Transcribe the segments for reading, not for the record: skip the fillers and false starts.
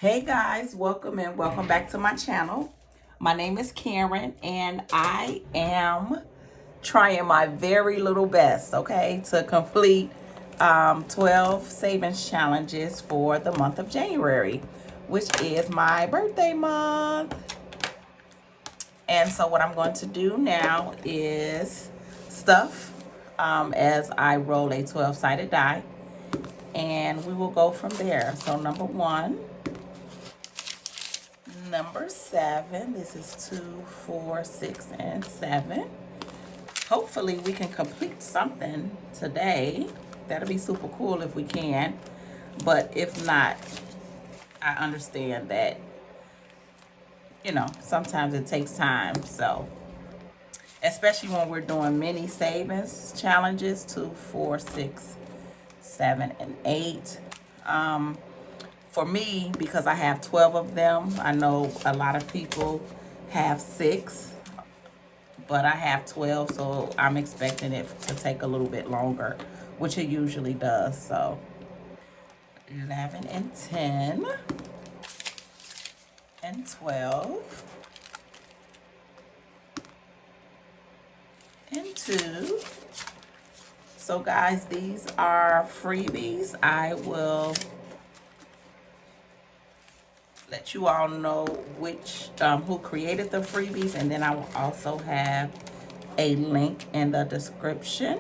Hey guys, welcome and welcome back to my channel. My name is Karen and I am trying my very little best, okay, to complete 12 savings challenges for the month of January, which is my birthday month. And so what I'm going to do now is stuff as I roll a 12-sided die, and we will go from there. So number one, number 7. This is 2, 4, 6, and 7. Hopefully we can complete something today. That'll be super cool if we can. But if not, I understand that, sometimes it takes time. So, especially when we're doing mini savings challenges, 2, 4, 6, 7, and 8. For me, because I have 12 of them, I know a lot of people have 6, but I have 12, so I'm expecting it to take a little bit longer, which it usually does. So 11 and 10 and 12 and 2. So guys, these are freebies. I will let you all know which who created the freebies, and then I will also have a link in the description.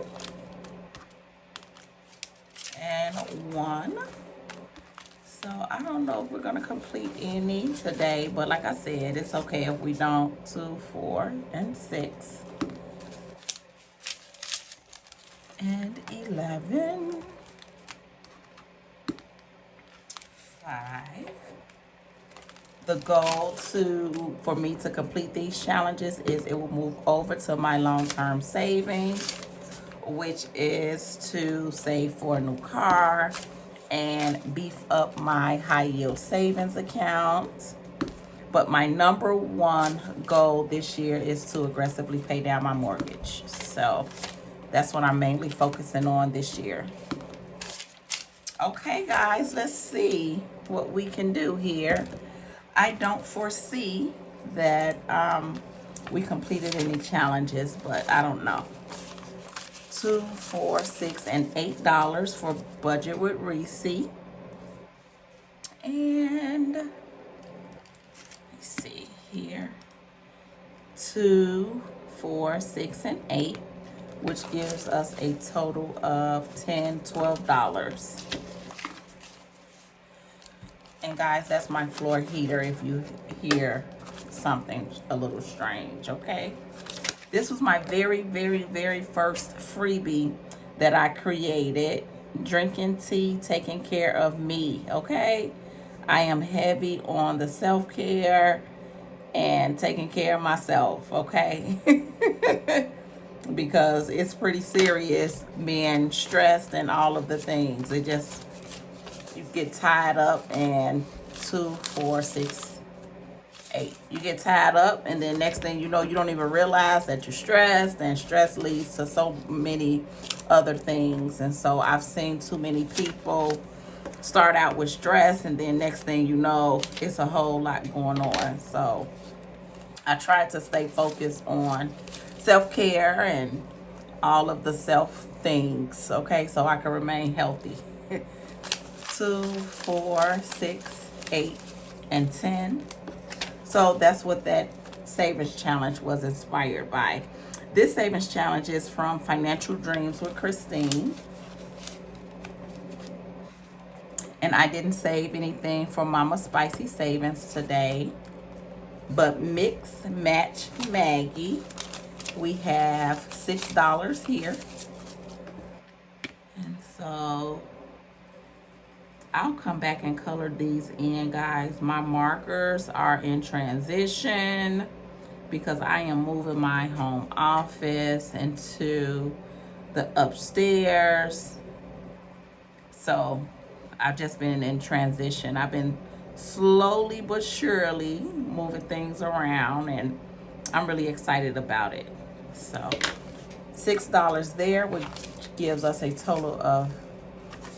And 1. So I don't know if we're gonna complete any today, but like I said, it's okay if we don't. 2, 4, and 6, and 11, 5. The goal for me to complete these challenges is it will move over to my long-term savings, which is to save for a new car and beef up my high yield savings account. But my number one goal this year is to aggressively pay down my mortgage. So that's what I'm mainly focusing on this year. Okay, guys, let's see what we can do here. I don't foresee that we completed any challenges, but I don't know. 2, 4, 6, and $8 for budget with ReeCee. And let's see here. 2, 4, 6, and 8, which gives us a total of $10, $12. And guys, that's my floor heater if you hear something a little strange, okay? This was my very, very, very first freebie that I created. Drinking tea, taking care of me, okay? I am heavy on the self-care and taking care of myself, okay? Because it's pretty serious being stressed and all of the things. You get tied up, and 2, 4, 6, 8. You get tied up, and then next thing you know, you don't even realize that you're stressed, and stress leads to so many other things. And so I've seen too many people start out with stress, and then next thing you know, it's a whole lot going on. So I try to stay focused on self-care and all of the self things, okay, so I can remain healthy. 2, 4, 6, 8, and 10. So that's what that savings challenge was inspired by. This savings challenge is from Financial Dreams with Christine. And I didn't save anything from Mama Spicy Savings today. But Mix Match Maggie, we have $6 here. And so I'll come back and color these in, guys. My markers are in transition because I am moving my home office into the upstairs. So I've just been in transition. I've been slowly but surely moving things around, and I'm really excited about it. So $6 there, which gives us a total of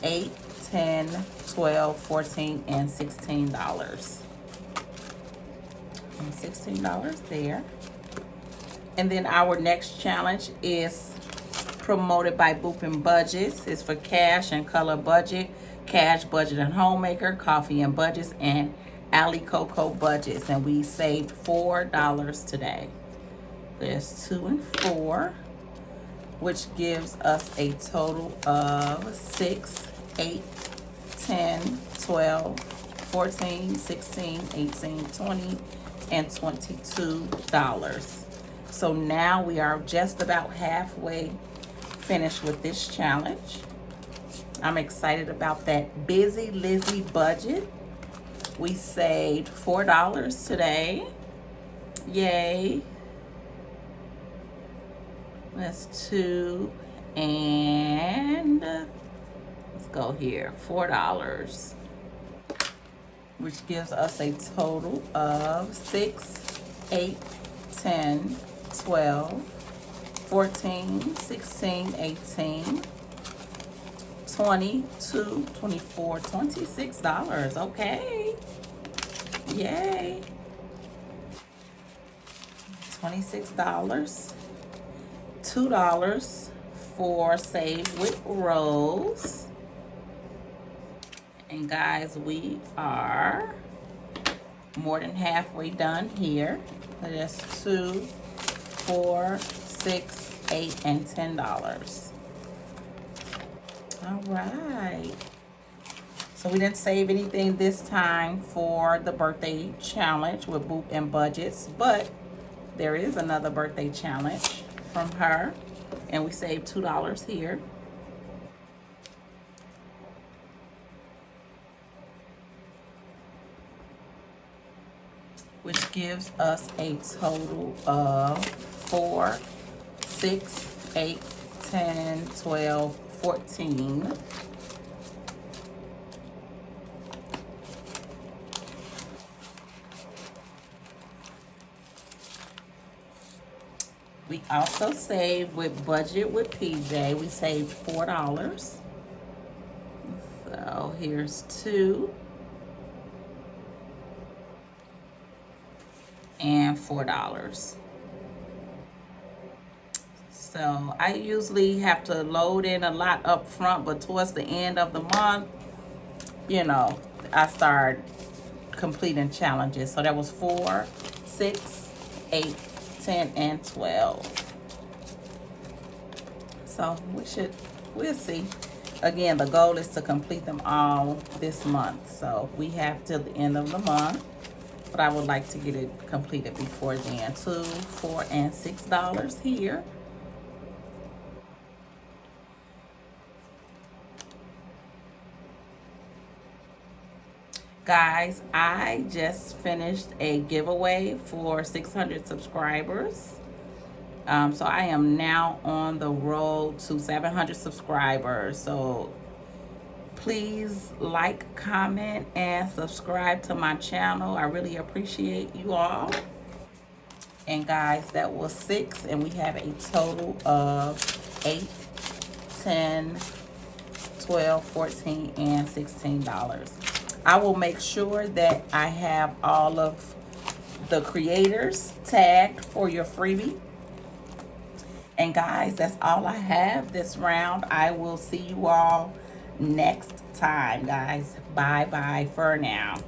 8, 10, 12, 14, and $16. And $16 there. And then our next challenge is promoted by Boop and Budgets. It's for cash and color budget, cash budget and homemaker, coffee and budgets, and Ali Coco budgets. And we saved $4 today. There's 2 and 4, which gives us a total of 6, 8, 10, 12, 14, 16, 18, 20, and $22. So now we are just about halfway finished with this challenge. I'm excited about that Busy Lizzie budget. We saved $4 today. Yay. That's 2 and let's go here, $4, which gives us a total of 6, 8, 10, 12, 14, 16, 18, 22, 24, $26. Okay. Yay. $26. $2 for Save with Rose. And guys, we are more than halfway done here. That's 2, 4, 6, 8, and $10. All right. So we didn't save anything this time for the birthday challenge with Boop and Budgets, but there is another birthday challenge from her, and we saved $2 here. Which gives us a total of 4, 6, 8, 10, 12, 14. We also saved with Budget with PJ. We saved $4. So here's 2 and $4. So I usually have to load in a lot up front, but towards the end of the month, you know, I start completing challenges. So that was 4, 6, 8, 10, and 12. So we'll see. Again, the goal is to complete them all this month. So we have till the end of the month, but I would like to get it completed before then. 2, 4, and $6 here. Guys, I just finished a giveaway for 600 subscribers. So I am now on the road to 700 subscribers. So please like, comment, and subscribe to my channel. I really appreciate you all. And guys, that was 6, and we have a total of 8, 10, 12, 14, and $16. I will make sure that I have all of the creators tagged for your freebie. And guys, that's all I have this round. I will see you all next time, guys. Bye-bye for now.